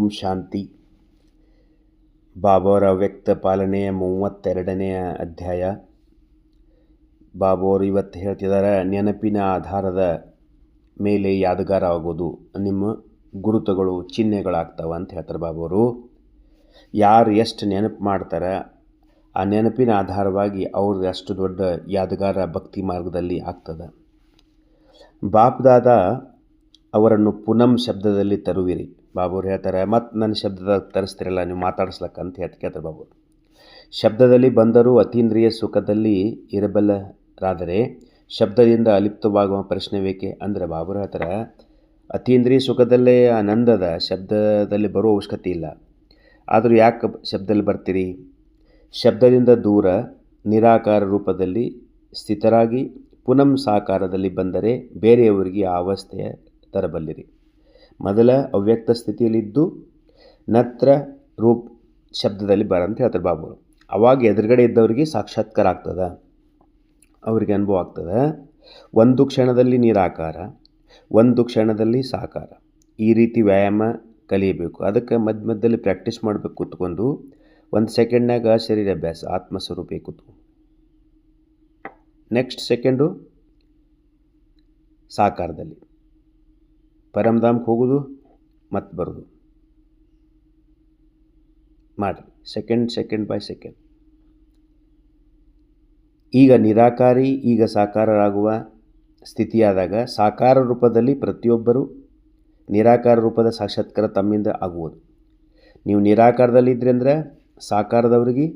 ಓಂ ಶಾಂತಿ. ಬಾಬಾವರ ಅವ್ಯಕ್ತ ಪಾಲನೆಯ 32ನೇ ಅಧ್ಯಾಯ. ಬಾಬಾವರು ಇವತ್ತು ಹೇಳ್ತಿದ್ದಾರೆ, ನೆನಪಿನ ಆಧಾರದ ಮೇಲೆ ಯಾದಗಾರ ಆಗೋದು ನಿಮ್ಮ ಗುರುತುಗಳು ಚಿಹ್ನೆಗಳಾಗ್ತವೆ ಅಂತ ಹೇಳ್ತಾರೆ ಬಾಬಾವರು. ಯಾರು ಎಷ್ಟು ನೆನಪು ಮಾಡ್ತಾರೆ ಆ ನೆನಪಿನ ಆಧಾರವಾಗಿ ಅವ್ರದ್ದು ಅಷ್ಟು ದೊಡ್ಡ ಯಾದಗಾರ ಭಕ್ತಿ ಮಾರ್ಗದಲ್ಲಿ ಆಗ್ತದೆ. ಬಾಪ್ದಾದ ಅವರನ್ನು ಪುನಂ ಶಬ್ದದಲ್ಲಿ ತರುವಿರಿ. ಬಾಬುರು ಹೇಳ್ತಾರೆ, ಮತ್ತು ನನ್ನ ಶಬ್ದದಾಗ ತರಿಸ್ತಿರಲ್ಲ ನೀವು ಮಾತಾಡಿಸ್ಲಕ್ಕಂತ ಕೇಳ್ತಾರೆ ಬಾಬುರು. ಶಬ್ದದಲ್ಲಿ ಬಂದರೂ ಅತೀಂದ್ರಿಯ ಸುಖದಲ್ಲಿ ಇರಬಲ್ಲರಾದರೆ ಶಬ್ದದಿಂದ ಅಲಿಪ್ತವಾಗುವ ಪ್ರಶ್ನೆ ಬೇಕೆ ಅಂದರೆ ಬಾಬುರು ಹೇಳ್ತಾರೆ, ಅತೀಂದ್ರಿಯ ಸುಖದಲ್ಲೇ ಆನಂದದ ಶಬ್ದದಲ್ಲಿ ಬರೋ ಅವಶ್ಯಕತೆ ಇಲ್ಲ. ಆದರೂ ಯಾಕೆ ಶಬ್ದದಲ್ಲಿ ಬರ್ತೀರಿ? ಶಬ್ದದಿಂದ ದೂರ ನಿರಾಕಾರ ರೂಪದಲ್ಲಿ ಸ್ಥಿತರಾಗಿ ಪುನಂ ಸಾಕಾರದಲ್ಲಿ ಬಂದರೆ ಬೇರೆಯವರಿಗೆ ಆ ಅವಸ್ಥೆಯ ತರಬಲ್ಲಿರಿ. ಮೊದಲ ಅವ್ಯಕ್ತ ಸ್ಥಿತಿಯಲ್ಲಿದ್ದು ನತ್ರ ರೂಪ್ ಶಬ್ದದಲ್ಲಿ ಬರಂತ ಹೇಳ್ತಾರೆ ಬಾಬುರು. ಅವಾಗ ಎದುರುಗಡೆ ಇದ್ದವರಿಗೆ ಸಾಕ್ಷಾತ್ಕಾರ ಆಗ್ತದೆ, ಅವರಿಗೆ ಅನುಭವ ಆಗ್ತದೆ. ಒಂದು ಕ್ಷಣದಲ್ಲಿ ನಿರಾಕಾರ, ಒಂದು ಕ್ಷಣದಲ್ಲಿ ಸಾಕಾರ. ಈ ರೀತಿ ವ್ಯಾಯಾಮ ಕಲಿಯಬೇಕು. ಅದಕ್ಕೆ ಮಧ್ಯದಲ್ಲಿ ಪ್ರಾಕ್ಟೀಸ್ ಮಾಡಬೇಕು. ಕೂತ್ಕೊಂಡು 1 ಸೆಕೆಂಡ್ನಾಗ ಶರೀರಾಭ್ಯಾಸ ಆತ್ಮಸ್ವರೂಪೇ ಕೂತ್ಕೊಂಡು, ನೆಕ್ಸ್ಟ್ ಸೆಕೆಂಡು ಸಾಕಾರದಲ್ಲಿ ಪರಮಧಾಮಕ್ಕೆ ಹೋಗೋದು ಮತ್ತು ಬರೋದು ಮಾಡಿ ಸೆಕೆಂಡ್ ಬೈ ಸೆಕೆಂಡ್. ಈಗ ನಿರಾಕಾರಿ, ಈಗ ಸಾಕಾರರಾಗುವ ಸ್ಥಿತಿಯಾದಾಗ ಸಾಕಾರ ರೂಪದಲ್ಲಿ ಪ್ರತಿಯೊಬ್ಬರೂ ನಿರಾಕಾರ ರೂಪದ ಸಾಕ್ಷಾತ್ಕಾರ ತಮ್ಮಿಂದ ಆಗುವುದು. ನೀವು ನಿರಾಕಾರದಲ್ಲಿದ್ದರೆ ಅಂದರೆ ಸಾಕಾರದವರಿಗೆ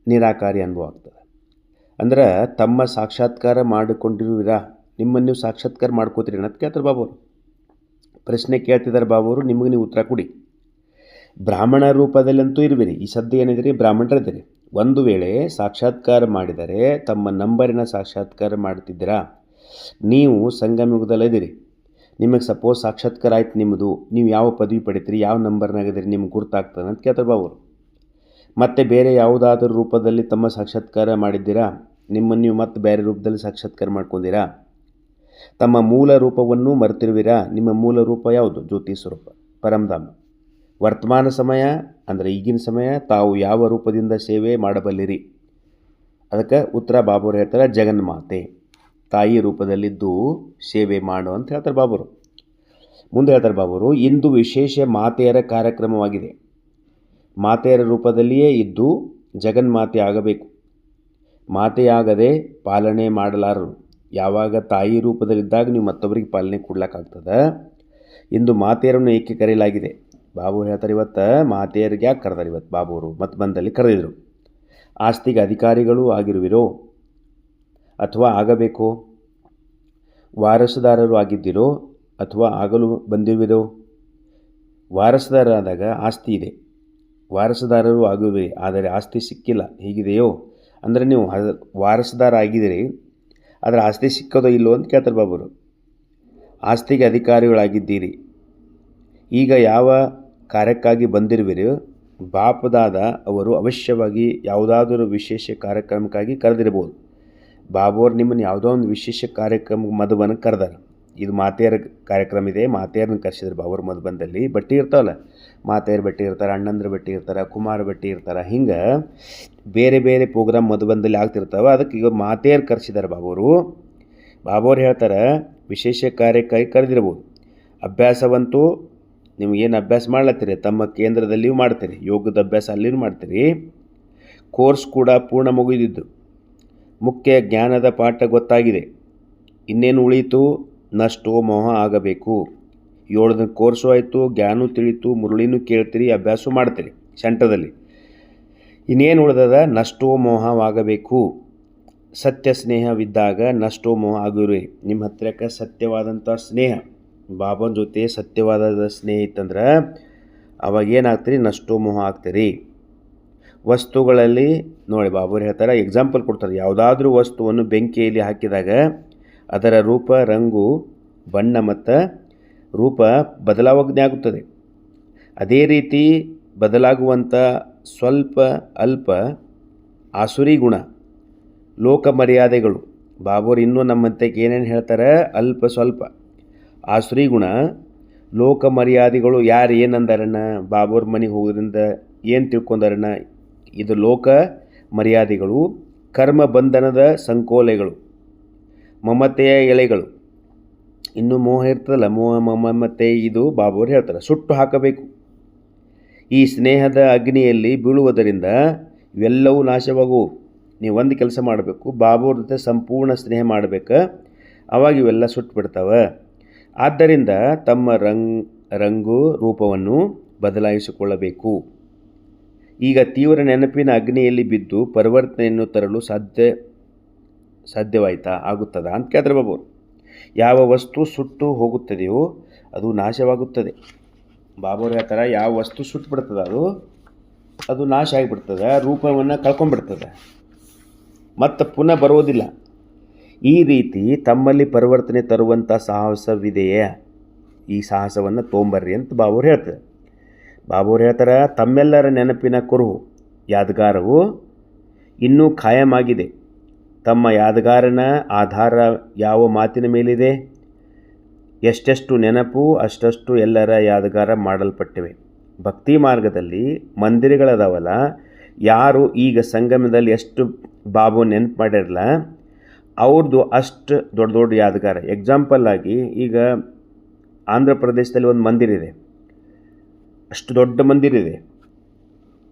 ನಿರಾಕಾರಿ ಅನುಭವ ಆಗ್ತದೆ. ಅಂದ್ರೆ ತಮ್ಮ ಸಾಕ್ಷಾತ್ಕಾರ ಮಾಡಿಕೊಂಡಿರುವಿರಾ, ನಿಮ್ಮನ್ನು ನೀವು ಸಾಕ್ಷಾತ್ಕಾರ ಮಾಡ್ಕೋತೀರಿ ಅಂತ ಕೇಳ್ತಾರೆ ಬಾಬುವರು. ಪ್ರಶ್ನೆ ಕೇಳ್ತಿದ್ದಾರೆ ಬಾಬುವರು, ನಿಮಗೆ ನೀವು ಉತ್ತರ ಕೊಡಿ. ಬ್ರಾಹ್ಮಣ ರೂಪದಲ್ಲಂತೂ ಇರುವಿರಿ. ಈ ಸದ್ಯ ಏನಿದ್ದೀರಿ ಬ್ರಾಹ್ಮಣರಿದ್ದೀರಿ. ಒಂದು ವೇಳೆ ಸಾಕ್ಷಾತ್ಕಾರ ಮಾಡಿದರೆ ತಮ್ಮ ನಂಬರಿನ ಸಾಕ್ಷಾತ್ಕಾರ ಮಾಡ್ತಿದ್ದೀರಾ. ನೀವು ಸಂಗಮಯುಗದಲ್ಲಿದ್ದೀರಿ. ನಿಮಗೆ ಸಪೋಸ್ ಸಾಕ್ಷಾತ್ಕಾರ ಆಯ್ತು ನಿಮ್ಮದು, ನೀವು ಯಾವ ಪದವಿ ಪಡಿತೀರಿ, ಯಾವ ನಂಬರ್ನಾಗಿದ್ದೀರಿ ನಿಮ್ಗೆ ಗುರ್ತಾಗ್ತದೆ ಅಂತ ಕೇಳ್ತಾರೆ ಬಾಬುವರು. ಮತ್ತು ಬೇರೆ ಯಾವುದಾದ್ರೂ ರೂಪದಲ್ಲಿ ತಮ್ಮ ಸಾಕ್ಷಾತ್ಕಾರ ಮಾಡಿದ್ದೀರಾ, ನಿಮ್ಮನ್ನು ನೀವು ಮತ್ತೆ ಬೇರೆ ರೂಪದಲ್ಲಿ ಸಾಕ್ಷಾತ್ಕಾರ ಮಾಡ್ಕೊಂಡಿರಾ. ತಮ್ಮ ಮೂಲ ರೂಪವನ್ನು ಮರೆತಿರುವಿರಾ. ನಿಮ್ಮ ಮೂಲ ರೂಪ ಯಾವುದು? ಜ್ಯೋತಿ ಸ್ವರೂಪ ಪರಮಧಾಮ. ವರ್ತಮಾನ ಸಮಯ ಅಂದರೆ ಈಗಿನ ಸಮಯ ತಾವು ಯಾವ ರೂಪದಿಂದ ಸೇವೆ ಮಾಡಬಲ್ಲಿರಿ? ಅದಕ್ಕೆ ಉತ್ತರ ಬಾಬುರು ಹೇಳ್ತಾರೆ, ಜಗನ್ಮಾತೆ ತಾಯಿ ರೂಪದಲ್ಲಿದ್ದು ಸೇವೆ ಮಾಡು ಅಂತ ಹೇಳ್ತಾರೆ ಬಾಬುರು. ಮುಂದೆ ಹೇಳ್ತಾರೆ ಬಾಬುರು, ಇಂದು ವಿಶೇಷ ಮಾತೆಯರ ಕಾರ್ಯಕ್ರಮವಾಗಿದೆ. ಮಾತೆಯರ ರೂಪದಲ್ಲಿಯೇ ಇದ್ದು ಜಗನ್ಮಾತೆ ಆಗಬೇಕು. ಮಾತೆಯಾಗದೆ ಪಾಲನೆ ಮಾಡಲಾರರು. ಯಾವಾಗ ತಾಯಿ ರೂಪದಲ್ಲಿದ್ದಾಗ ನೀವು ಮತ್ತೊಬ್ಬರಿಗೆ ಪಾಲನೆ ಕೊಡ್ಲಿಕ್ಕಾಗ್ತದೆ. ಇಂದು ಮಾತೆಯರನ್ನು ಏಕೆ ಕರೆಯಲಾಗಿದೆ? ಬಾಬು ಹೇಳ್ತಾರೆ, ಇವತ್ತು ಮಾತೆಯರಿಗೆ ಯಾಕೆ ಕರೆದಾರೆ? ಇವತ್ತು ಬಾಬುವರು ಮತ್ತು ಬಂದಲ್ಲಿ ಕರೆದಿದ್ರು. ಆಸ್ತಿಗೆ ಅಧಿಕಾರಿಗಳು ಆಗಿರುವಿರೋ ಅಥವಾ ಆಗಬೇಕೋ? ವಾರಸುದಾರರು ಆಗಿದ್ದೀರೋ ಅಥವಾ ಆಗಲು ಬಂದಿರುವಿರೋ? ವಾರಸುದಾರರಾದಾಗ ಆಸ್ತಿ ಇದೆ, ವಾರಸುದಾರರು ಆಗುವಿರಿ, ಆದರೆ ಆಸ್ತಿ ಸಿಕ್ಕಿಲ್ಲ, ಹೀಗಿದೆಯೋ? ಅಂದರೆ ನೀವು ವಾರಸುದಾರ ಆಗಿದ್ದೀರಿ, ಆದರೆ ಆಸ್ತಿ ಸಿಕ್ಕೋದೋ ಇಲ್ಲೋ ಅಂತ ಕೇಳ್ತಾರೆ ಬಾಬುರು. ಆಸ್ತಿಗೆ ಅಧಿಕಾರಿಗಳಾಗಿದ್ದೀರಿ. ಈಗ ಯಾವ ಕಾರ್ಯಕ್ಕಾಗಿ ಬಂದಿರುವಿರಿ? ಬಾಪದಾದ ಅವರು ಅವಶ್ಯವಾಗಿ ಯಾವುದಾದರೂ ವಿಶೇಷ ಕಾರ್ಯಕ್ರಮಕ್ಕಾಗಿ ಕರೆದಿರ್ಬೋದು. ಬಾಬುವರು ನಿಮ್ಮನ್ನು ಯಾವುದೋ ಒಂದು ವಿಶೇಷ ಕಾರ್ಯಕ್ರಮ ಮಧುಬನ ಕರೆದಾರೆ. ಇದು ಮಾತೆಯರ ಕಾರ್ಯಕ್ರಮ ಇದೆ, ಮಾತೆಯರನ್ನು ಕರೆಸಿದ್ರು ಬಾಬುರು. ಮಧುಬನದಲ್ಲಿ ಬಟ್ಟೆ ಇರ್ತಾವಲ್ಲ, ಮಾತೆಯರ ಬಟ್ಟೆ ಇರ್ತಾರೆ, ಅಣ್ಣಂದ್ರ ಬಟ್ಟೆ ಇರ್ತಾರೆ, ಕುಮಾರ ಬಟ್ಟೆ ಇರ್ತಾರೆ. ಹಿಂಗೆ ಬೇರೆ ಬೇರೆ ಪ್ರೋಗ್ರಾಮ್ ಮಧುಬನದಲ್ಲಿ ಆಗ್ತಿರ್ತಾವೆ. ಅದಕ್ಕೆ ಈಗ ಮಾತೆಯರು ಕರೆಸಿದ್ದಾರೆ ಬಾಬುವರು. ಬಾಬುವ್ರು ಹೇಳ್ತಾರೆ, ವಿಶೇಷ ಕಾರ್ಯಕ್ಕಾಗಿ ಕರೆದಿರ್ಬೋದು. ಅಭ್ಯಾಸವಂತೂ ನಿಮಗೇನು ಅಭ್ಯಾಸ ಮಾಡ್ಲತ್ತೀರಿ ತಮ್ಮ ಕೇಂದ್ರದಲ್ಲಿಯೂ ಮಾಡ್ತೀರಿ, ಯೋಗದ ಅಭ್ಯಾಸ ಅಲ್ಲಿಯೂ ಮಾಡ್ತೀರಿ. ಕೋರ್ಸ್ ಕೂಡ ಪೂರ್ಣ ಮುಗಿದಿದ್ದು, ಮುಖ್ಯ ಜ್ಞಾನದ ಪಾಠ ಗೊತ್ತಾಗಿದೆ. ಇನ್ನೇನು ಉಳೀತು? ನಷ್ಟೋ ಮೋಹ ಆಗಬೇಕು. 7 ದಿನ ಕೋರ್ಸು ಆಯಿತು, ಜ್ಞಾನೂ ತಿಳಿತು, ಮುರುಳಿನೂ ಕೇಳ್ತೀರಿ, ಅಭ್ಯಾಸ ಮಾಡ್ತೀರಿ ಸೆಂಟರ್ದಲ್ಲಿ. ಇನ್ನೇನು ಉಳಿದದ? ನಷ್ಟೋ ಮೋಹವಾಗಬೇಕು. ಸತ್ಯ ಸ್ನೇಹವಿದ್ದಾಗ ನಷ್ಟೋ ಮೋಹ ಆಗಿರುವೆ. ನಿಮ್ಮ ಹತ್ತಿರಕ್ಕೆ ಸತ್ಯವಾದಂಥ ಸ್ನೇಹ, ಬಾಬನ ಜೊತೆ ಸತ್ಯವಾದ ಸ್ನೇಹ ಇತ್ತಂದ್ರೆ ಅವಾಗ ಏನಾಗ್ತೀರಿ? ನಷ್ಟೋ ಮೋಹ ಆಗ್ತೀರಿ. ವಸ್ತುಗಳಲ್ಲಿ ನೋಡಿ ಬಾಬುರು ಹೇಳ್ತಾರೆ, ಎಕ್ಸಾಂಪಲ್ ಕೊಡ್ತಾರೆ. ಯಾವುದಾದ್ರೂ ವಸ್ತುವನ್ನು ಬೆಂಕಿಯಲ್ಲಿ ಹಾಕಿದಾಗ ಅದರ ರೂಪ, ರಂಗು, ಬಣ್ಣ ಮತ್ತು ರೂಪ ಬದಲಾವಣೆ ಆಗುತ್ತದೆ. ಅದೇ ರೀತಿ ಬದಲಾಗುವಂಥ ಸ್ವಲ್ಪ ಅಲ್ಪ ಆಸುರಿ ಗುಣ, ಲೋಕ ಮರ್ಯಾದೆಗಳು. ಬಾಬುರು ಇನ್ನೂ ನಮ್ಮಂತೆ ಏನೇನು ಹೇಳ್ತಾರೆ? ಅಲ್ಪ ಸ್ವಲ್ಪ ಆಸುರಿ ಗುಣ, ಲೋಕ ಮರ್ಯಾದೆಗಳು ಯಾರು ಏನಂದಾರಣ್ಣ, ಬಾಬೋರ್ ಮನೆಗೆ ಹೋಗೋದ್ರಿಂದ ಏನು ತಿಳ್ಕೊಂಡಾರಣ್ಣ, ಇದು ಲೋಕ ಮರ್ಯಾದೆಗಳು, ಕರ್ಮ ಬಂಧನದ ಸಂಕೋಲೆಗಳು, ಮಮತೆಯ ಎಳೆಗಳು. ಇನ್ನೂ ಮೋಹ ಇರ್ತದಲ್ಲ, ಮಮತೆ, ಇದು ಬಾಬೋರು ಹೇಳ್ತಾರೆ, ಸುಟ್ಟು ಹಾಕಬೇಕು. ಈ ಸ್ನೇಹದ ಅಗ್ನಿಯಲ್ಲಿ ಬೀಳುವುದರಿಂದ ಇವೆಲ್ಲವೂ ನಾಶವಾಗುವು. ನೀವು ಒಂದು ಕೆಲಸ ಮಾಡಬೇಕು, ಬಾಬೋರ ಜೊತೆ ಸಂಪೂರ್ಣ ಸ್ನೇಹ ಮಾಡಬೇಕು, ಆವಾಗ ಇವೆಲ್ಲ ಸುಟ್ಟು ಬಿಡ್ತಾವೆ. ಆದ್ದರಿಂದ ತಮ್ಮ ರಂಗು ರೂಪವನ್ನು ಬದಲಾಯಿಸಿಕೊಳ್ಳಬೇಕು. ಈಗ ತೀವ್ರ ನೆನಪಿನ ಅಗ್ನಿಯಲ್ಲಿ ಬಿದ್ದು ಪರಿವರ್ತನೆಯನ್ನು ತರಲು ಸಾಧ್ಯವಾಯಿತಾ, ಆಗುತ್ತದಾ ಅಂತ ಕೇಳಿದ್ರೆ ಬಾಬೋರು. ಯಾವ ವಸ್ತು ಸುಟ್ಟು ಹೋಗುತ್ತದೆಯೋ ಅದು ನಾಶವಾಗುತ್ತದೆ. ಬಾಬೋರು ಹೇಳ್ತಾರೆ, ಯಾವ ವಸ್ತು ಸುಟ್ಟು ಬಿಡ್ತದೆ ಅದು ನಾಶ ಆಗಿಬಿಡ್ತದೆ, ರೂಪವನ್ನು ಕಳ್ಕೊಂಡ್ಬಿಡ್ತದೆ, ಮತ್ತು ಪುನಃ ಬರೋದಿಲ್ಲ. ಈ ರೀತಿ ತಮ್ಮಲ್ಲಿ ಪರಿವರ್ತನೆ ತರುವಂಥ ಸಾಹಸವಿದೆಯೇ, ಈ ಸಾಹಸವನ್ನು ತೊಂಬರ್ರಿ ಅಂತ ಬಾಬೋರು ಹೇಳ್ತಾರೆ. ಬಾಬೋರು ಹೇಳ್ತಾರೆ, ತಮ್ಮೆಲ್ಲರ ನೆನಪಿನ ಕುರುಹು ಯಾದಗಾರವು ಇನ್ನೂ ಖಾಯಮಾಗಿದೆ. ತಮ್ಮ ಯಾದಗಾರನ ಆಧಾರ ಯಾವ ಮಾತಿನ ಮೇಲಿದೆ? ಎಷ್ಟೆಷ್ಟು ನೆನಪು ಅಷ್ಟಷ್ಟು ಎಲ್ಲರ ಯಾದಗಾರ ಮಾಡಲ್ಪಟ್ಟಿವೆ. ಭಕ್ತಿ ಮಾರ್ಗದಲ್ಲಿ ಮಂದಿರಗಳದಾವಲ್ಲ, ಯಾರು ಈಗ ಸಂಗಮದಲ್ಲಿ ಎಷ್ಟು ಬಾಬು ನೆನಪು ಮಾಡಿರಲ್ಲ, ಅವ್ರದ್ದು ಅಷ್ಟು ದೊಡ್ಡ ದೊಡ್ಡ ಯಾದಗಾರ. ಎಕ್ಸಾಂಪಲ್ ಆಗಿ ಈಗ ಆಂಧ್ರ ಪ್ರದೇಶದಲ್ಲಿ ಒಂದು ಮಂದಿರ ಇದೆ, ಅಷ್ಟು ದೊಡ್ಡ ಮಂದಿರ ಇದೆ,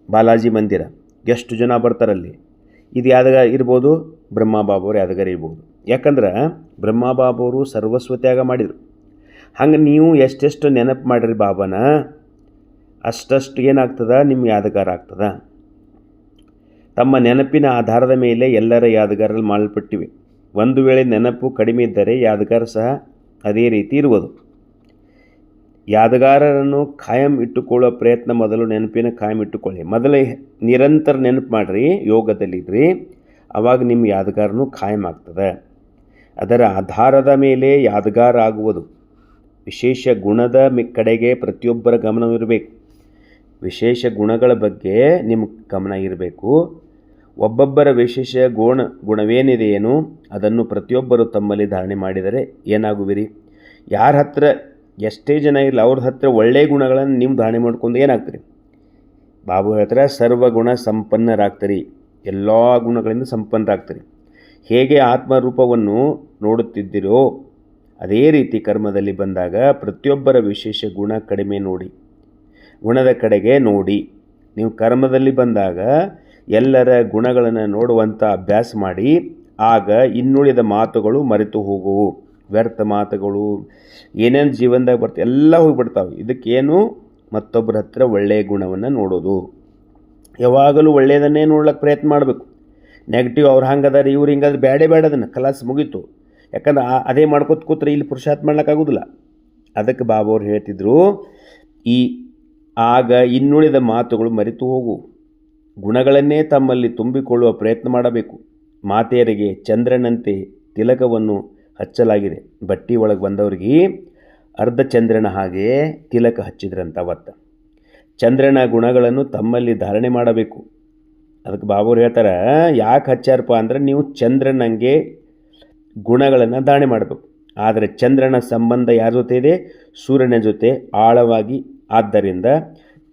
ಬಾಲಾಜಿ ಮಂದಿರ. ಎಷ್ಟು ಜನ ಬರ್ತಾರಲ್ಲಿ. ಇದು ಯಾದಗಾರ ಇರ್ಬೋದು, ಬ್ರಹ್ಮ ಬಾಬಾವರು ಯಾದಗಾರ ಇರ್ಬೋದು. ಯಾಕಂದ್ರೆ ಬ್ರಹ್ಮ ಬಾಬಾವರು ಸರ್ವಸ್ವ ತ್ಯಾಗ ಮಾಡಿದರು. ಹಂಗೆ ನೀವು ಎಷ್ಟೆಷ್ಟು ನೆನಪು ಮಾಡಿರಿ ಬಾಬಾನ, ಅಷ್ಟಷ್ಟು ಏನಾಗ್ತದ, ನಿಮ್ಮ ಯಾದಗಾರ ಆಗ್ತದ. ತಮ್ಮ ನೆನಪಿನ ಆಧಾರದ ಮೇಲೆ ಎಲ್ಲರ ಯಾದಗಾರಲ್ಲಿ ಮಾಡಲ್ಪಟ್ಟಿವೆ. ಒಂದು ವೇಳೆ ನೆನಪು ಕಡಿಮೆ ಇದ್ದರೆ ಯಾದಗಾರ ಸಹ ಅದೇ ರೀತಿ ಇರುವುದು. ಯಾದಗಾರರನ್ನು ಖಾಯಂ ಇಟ್ಟುಕೊಳ್ಳುವ ಪ್ರಯತ್ನ ಮೊದಲು ನೆನಪಿನ ಖಾಯಂ ಇಟ್ಟುಕೊಳ್ಳಿ. ಮೊದಲೇ ನಿರಂತರ ನೆನಪು ಮಾಡಿರಿ, ಯೋಗದಲ್ಲಿದ್ರಿ, ಆವಾಗ ನಿಮ್ಮ ಯಾದಗಾರನು ಖಾಯಂ ಆಗ್ತದೆ. ಅದರ ಆಧಾರದ ಮೇಲೆ ಯಾದಗಾರ ಆಗುವುದು. ವಿಶೇಷ ಗುಣದ ಕಡೆಗೆ ಪ್ರತಿಯೊಬ್ಬರ ಗಮನವಿರಬೇಕು. ವಿಶೇಷ ಗುಣಗಳ ಬಗ್ಗೆ ನಿಮ್ಮ ಗಮನ ಇರಬೇಕು. ಒಬ್ಬೊಬ್ಬರ ವಿಶೇಷ ಗುಣವೇನಿದೆಯೇನೋ ಅದನ್ನು ಪ್ರತಿಯೊಬ್ಬರು ತಮ್ಮಲ್ಲಿ ಧಾರಣೆ ಮಾಡಿದರೆ ಏನಾಗುವಿರಿ? ಯಾರ ಹತ್ರ ಎಷ್ಟೇ ಜನ ಇರಲಿ, ಅವ್ರ ಹತ್ರ ಒಳ್ಳೆಯ ಗುಣಗಳನ್ನು ನೀವು ಧಾರಣೆ ಮಾಡ್ಕೊಂಡು ಏನಾಗ್ತೀರಿ? ಬಾಬು ಹೇಳ್ತಾರೆ, ಸರ್ವಗುಣ ಸಂಪನ್ನರಾಗ್ತೀರಿ, ಎಲ್ಲ ಗುಣಗಳಿಂದ ಸಂಪನ್ನರಾಗ್ತೀರಿ. ಹೇಗೆ ಆತ್ಮರೂಪವನ್ನು ನೋಡುತ್ತಿದ್ದೀರೋ ಅದೇ ರೀತಿ ಕರ್ಮದಲ್ಲಿ ಬಂದಾಗ ಪ್ರತಿಯೊಬ್ಬರ ವಿಶೇಷ ಗುಣ ಕಡಿಮೆ ನೋಡಿ, ಗುಣದ ಕಡೆಗೆ ನೋಡಿ. ನೀವು ಕರ್ಮದಲ್ಲಿ ಬಂದಾಗ ಎಲ್ಲರ ಗುಣಗಳನ್ನು ನೋಡುವಂಥ ಅಭ್ಯಾಸ ಮಾಡಿ, ಆಗ ಇನ್ನುಳಿದ ಮಾತುಗಳು ಮರೆತು ಹೋಗುವು. ವ್ಯರ್ಥ ಮಾತುಗಳು ಏನೇನು ಜೀವನದಾಗ ಬರ್ತವೆ ಎಲ್ಲ ಹೋಗಿಬಿಡ್ತಾವೆ. ಇದಕ್ಕೇನು, ಮತ್ತೊಬ್ಬರ ಹತ್ರ ಒಳ್ಳೆಯ ಗುಣವನ್ನು ನೋಡೋದು. ಯಾವಾಗಲೂ ಒಳ್ಳೆಯದನ್ನೇ ನೋಡ್ಲಿಕ್ಕೆ ಪ್ರಯತ್ನ ಮಾಡಬೇಕು. ನೆಗೆಟಿವ್ ಅವ್ರು ಹಂಗದಾರೆ ಇವ್ರು ಹಿಂಗಾದ್ರೆ ಬೇಡ ಅದನ್ನು ಕಲಾಸ ಮುಗೀತು. ಯಾಕಂದ್ರೆ ಅದೇ ಮಾಡ್ಕೊತ ಕೂತ್ರೆ ಇಲ್ಲಿ ಪುರುಷಾರ್ಥ ಮಾಡ್ಲಿಕ್ಕಾಗೋದಿಲ್ಲ. ಅದಕ್ಕೆ ಬಾಬಾ ಅವ್ರು ಹೇಳ್ತಿದ್ರು, ಆಗ ಇನ್ನುಳಿದ ಮಾತುಗಳು ಮರೆತು ಹೋಗು. ಗುಣಗಳನ್ನೇ ತಮ್ಮಲ್ಲಿ ತುಂಬಿಕೊಳ್ಳುವ ಪ್ರಯತ್ನ ಮಾಡಬೇಕು. ಮಾತೆಯರಿಗೆ ಚಂದ್ರನಂತೆ ತಿಲಕವನ್ನು ಹಚ್ಚಲಾಗಿದೆ. ಬಟ್ಟಿ ಒಳಗೆ ಬಂದವ್ರಿಗೆ ಅರ್ಧ ಚಂದ್ರನ ಹಾಗೆ ತಿಲಕ ಹಚ್ಚಿದ್ರಂತ. ಅವತ್ತು ಚಂದ್ರನ ಗುಣಗಳನ್ನು ತಮ್ಮಲ್ಲಿ ಧಾರಣೆ ಮಾಡಬೇಕು. ಅದಕ್ಕೆ ಬಾಬಾವ್ರು ಹೇಳ್ತಾರೆ, ಯಾಕೆ ಹಚ್ಚಾರಪ್ಪ ಅಂದರೆ ನೀವು ಚಂದ್ರನಂಗೆ ಗುಣಗಳನ್ನು ಧಾರಣೆ ಮಾಡಬೇಕು. ಆದರೆ ಚಂದ್ರನ ಸಂಬಂಧ ಯಾರ ಜೊತೆ ಇದೆ? ಸೂರ್ಯನ ಜೊತೆ ಆಳವಾಗಿ. ಆದ್ದರಿಂದ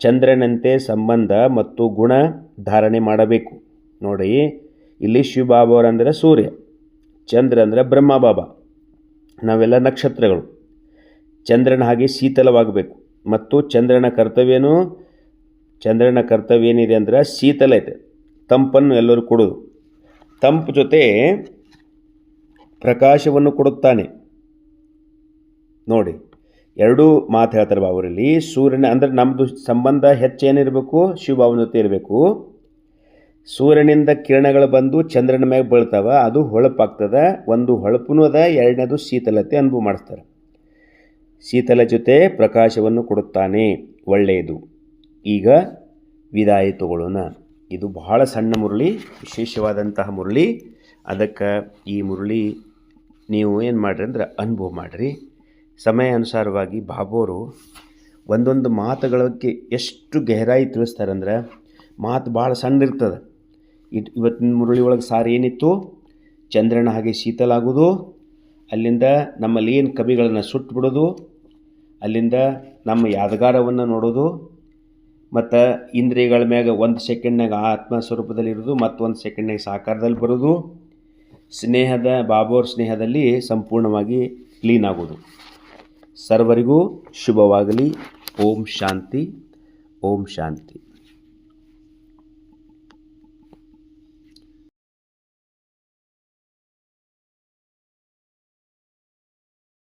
ಚಂದ್ರನಂತೆ ಸಂಬಂಧ ಮತ್ತು ಗುಣ ಧಾರಣೆ ಮಾಡಬೇಕು. ನೋಡಿ, ಇಲ್ಲಿ ಶಿವಬಾಬಾವ್ರು ಅಂದರೆ ಸೂರ್ಯ, ಚಂದ್ರ ಅಂದರೆ ಬ್ರಹ್ಮ ಬಾಬಾ, ನಾವೆಲ್ಲ ನಕ್ಷತ್ರಗಳು. ಚಂದ್ರನ ಹಾಗೆ ಶೀತಲವಾಗಬೇಕು. ಮತ್ತು ಚಂದ್ರನ ಕರ್ತವ್ಯ ಏನಿದೆ ಅಂದರೆ ಶೀತಲ ಇದೆ, ತಂಪನ್ನು ಎಲ್ಲರೂ ಕೊಡೋದು. ತಂಪು ಜೊತೆ ಪ್ರಕಾಶವನ್ನು ಕೊಡುತ್ತಾನೆ. ನೋಡಿ, ಎರಡೂ ಮಾತು ಹೇಳ್ತಾರೆ ಬಾಬರಲ್ಲಿ. ಸೂರ್ಯನ ಅಂದರೆ ನಮ್ಮದು ಸಂಬಂಧ ಹೆಚ್ಚೇನಿರಬೇಕು? ಶಿವಬಾಬನ ಜೊತೆ ಇರಬೇಕು. ಸೂರ್ಯನಿಂದ ಕಿರಣಗಳು ಬಂದು ಚಂದ್ರನ ಮ್ಯಾಗ ಬೀಳ್ತಾವೆ, ಅದು ಹೊಳಪಾಗ್ತದೆ. ಒಂದು ಹೊಳಪುನೂ ಅದ, ಎರಡನೇದು ಶೀತಲತೆ ಅನುಭವ ಮಾಡಿಸ್ತಾರೆ. ಶೀತಲ ಜೊತೆ ಪ್ರಕಾಶವನ್ನು ಕೊಡುತ್ತಾನೆ, ಒಳ್ಳೆಯದು. ಈಗ ವಿದಾಯ ತಗೊಳ್ಳೋಣ. ಇದು ಬಹಳ ಸಣ್ಣ ಮುರಳಿ, ವಿಶೇಷವಾದಂತಹ ಮುರಳಿ. ಅದಕ್ಕೆ ಈ ಮುರಳಿ ನೀವು ಏನು ಮಾಡಿರಿ ಅಂದ್ರೆ ಅನುಭವ ಮಾಡಿರಿ. ಸಮಯ ಅನುಸಾರವಾಗಿ ಬಾಬೋರು ಒಂದೊಂದು ಮಾತುಗಳಿಗೆ ಎಷ್ಟು ಗಹರಾಯಿ ತಿಳಿಸ್ತಾರಂದ್ರೆ, ಮಾತು ಭಾಳ ಸಣ್ಣ ಇರ್ತದೆ. ಇವತ್ತಿನ ಮುರಳಿ ಒಳಗೆ ಸಾರಿ ಏನಿತ್ತು? ಚಂದ್ರನ ಹಾಗೆ ಶೀತಲ ಆಗೋದು, ಅಲ್ಲಿಂದ ನಮ್ಮಲ್ಲಿ ಏನು ಕವಿಗಳನ್ನು ಸುಟ್ಟು ಬಿಡೋದು, ಅಲ್ಲಿಂದ ನಮ್ಮ ಯಾದಗಾರವನ್ನು ನೋಡೋದು ಮತ್ತು ಇಂದ್ರಿಯಗಳ ಮ್ಯಾಗ 1 ಸೆಕೆಂಡ್ನಾಗ ಆತ್ಮಸ್ವರೂಪದಲ್ಲಿರೋದು ಮತ್ತು 1 ಸೆಕೆಂಡ್ನಾಗ ಸಾಕಾರದಲ್ಲಿ ಬರೋದು, ಬಾಬಾವ್ರ ಸ್ನೇಹದಲ್ಲಿ ಸಂಪೂರ್ಣವಾಗಿ ಲೀನ್ ಆಗೋದು. ಸರ್ವರಿಗೂ ಶುಭವಾಗಲಿ. ಓಂ ಶಾಂತಿ. ಓಂ ಶಾಂತಿ.